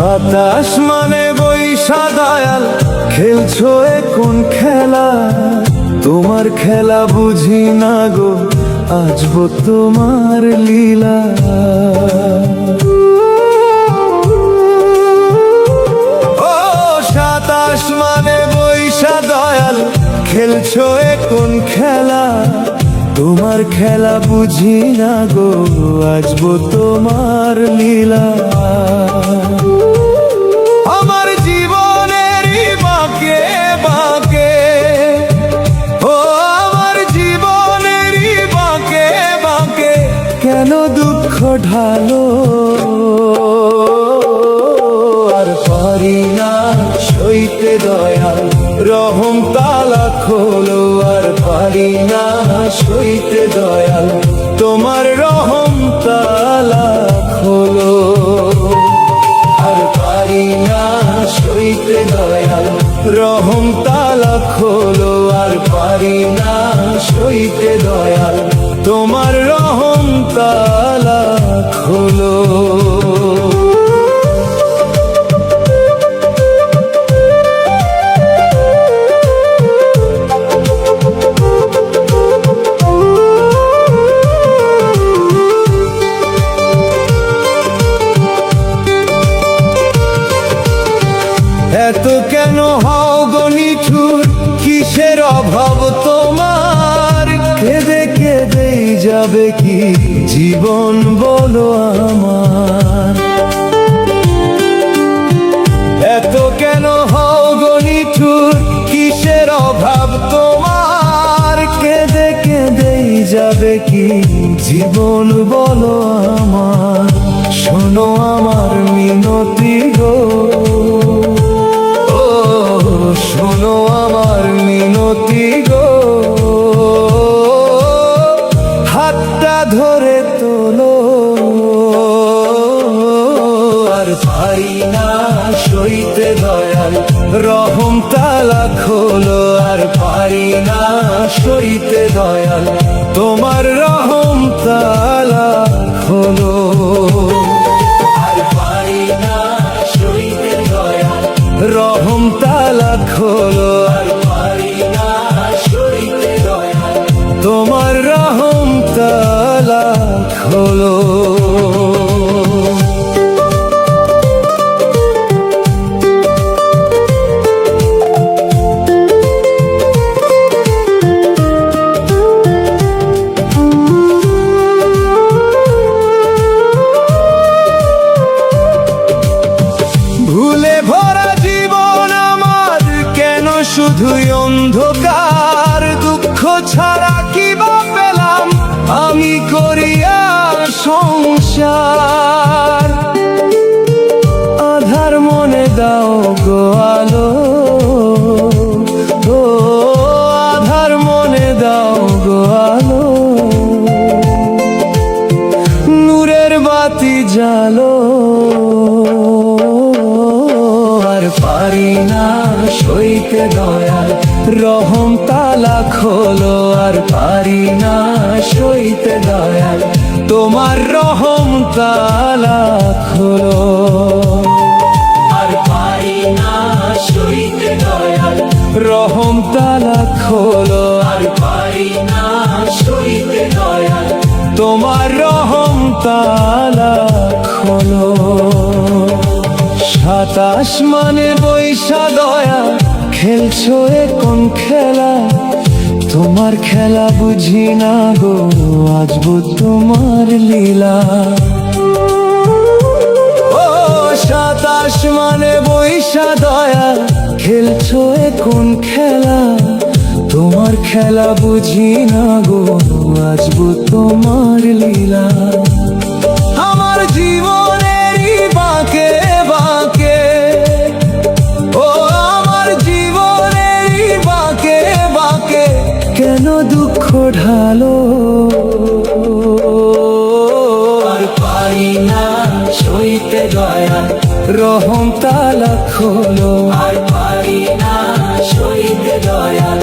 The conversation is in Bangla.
সাতাশ মানে বৈশা দয়াল, খেলছো এ কোন খেলা? তোমার খেলা বুঝি না গো, আজবো তোমার লীলা। ও সাতাশ মানে বৈশা দয়াল, খেলছো এ কোন খেলা? তোমার খেলা বুঝি না গো, আজবো তোমার লীলা। আমার জীবনের বাঁকে বাঁকে, ও আমার জীবনের বাঁকে বাঁকে কেন দুঃখ ঢালো? আর পারি না সইতে দয়াল, রহম তালা খোলো। আর পারি না সইতে দয়াল, তোমার রহম তালা খোলো। আর পারি না সইতে দয়াল, রহম তালা খোলো। আর পারি না সইতে দয়াল, তোমার রহম তালা খোলো। এত কেন হও গো নিঠুর, কিসের অভাব তোমার? কেঁদে কেঁদেই যাবে কি জীবন বলো আমার? এত কেন হও গো নিঠুর, কিসের অভাব তোমার? কেঁদে কেঁদেই যাবে কি জীবন বলো আমার? শোনো আমার মিনতি গো, শোনো আমার মিনতি গো, হাতটা ধরে তোলো। আর পারি না সইতে দয়াল, রহম তালা খোলো। আর পারি না সইতে দয়াল, তোমার রহম তালা খোলো। আর পারি না সইতে দয়াল, রহম তালা খোলো। আর পারি না সইতে দয়াল, তোমার রহম তালা খোলো। ভুলে ভরা জীবন আমার, কেন শুধুই অন্ধকার? দুঃখ ছাড়া কি বা পেলাম আমি করিয়া সংসার? আধার মনে দাও গো আলো, ও আধার মনে দাও গো আলো। নূরের বাতি জ্বালো। আর পারি না সইতে দয়াল, রহম তালা খোলো। আর পারি না সইতে দয়াল, তোমার রহম তালা খোলো। আর পারি না সইতে দয়াল, রহম তালা খোলো। আর পারি না সইতে দয়াল, তোমার রহম তালা খোলো। সাতাশ মানে বৈশা দয়াল, খেলছো এ কোন খেলা? তোমার খেলা বুঝি না গো, আজবো তোমার লীলা। ও সাতাশ মানে বৈশা দয়াল, খেলছো এ কোন খেলা? তোমার খেলা বুঝি না গো, আজবো তোমার লীলা। আমার জীবনের বাঁকে বাঁকে, ও আমার জীবনের বাঁকে বাঁকে কেন দুঃখ ঢালো? আর পারি না সইতে দয়াল, রহম তালা খোলো। আর পারি না সইতে দয়াল,